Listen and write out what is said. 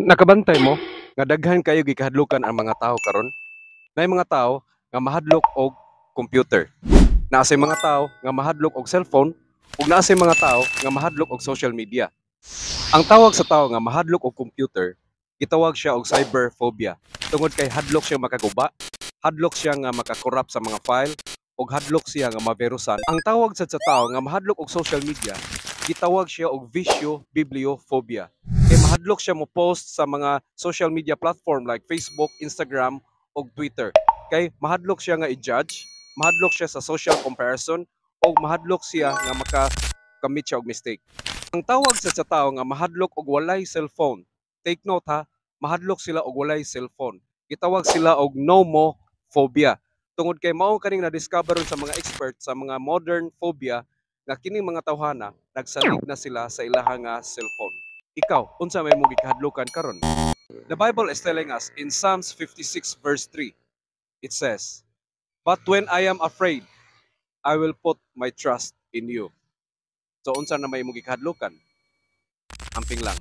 Nakabantay mo nga daghan kayo gikahadlukan ang mga tao karon. Nay mga tao nga mahadlok og computer. Naasay mga tao nga mahadlok og cellphone ug naasay mga tao nga mahadlok og social media. Ang tawag sa tao nga mahadlok og computer, gitawag siya og cyberphobia. Tungod kay hadlok siya makaguba, hadlok siya nga makakorrupt sa mga file, ug hadlok siya nga mavirusan. Ang tawag sa tao nga mahadlok og social media, gitawag siya og visio-bibliophobia. Kay mahadlok siya mo post sa mga social media platform like Facebook, Instagram, ug Twitter. Kay mahadlok siya nga i-judge, mahadlok siya sa social comparison, ug mahadlok siya nga maka-commit siya og mistake. Ang tawag sa tao nga mahadlok og walay cellphone. Take note ha, mahadlok sila og walay cellphone. Gitawag sila og nomophobia. Tungod kay mao kaning na-discover sa mga expert sa mga modern phobia nga kining mga tawhana nagsalig na sila sa ilahang nga cellphone. Ikaw, unsa may mong gikahadlukan karon? The Bible is telling us in Psalms 56 verse 3. It says, "But when I am afraid, I will put my trust in you." So unsa na may mong gikahadlukan? Amping lang.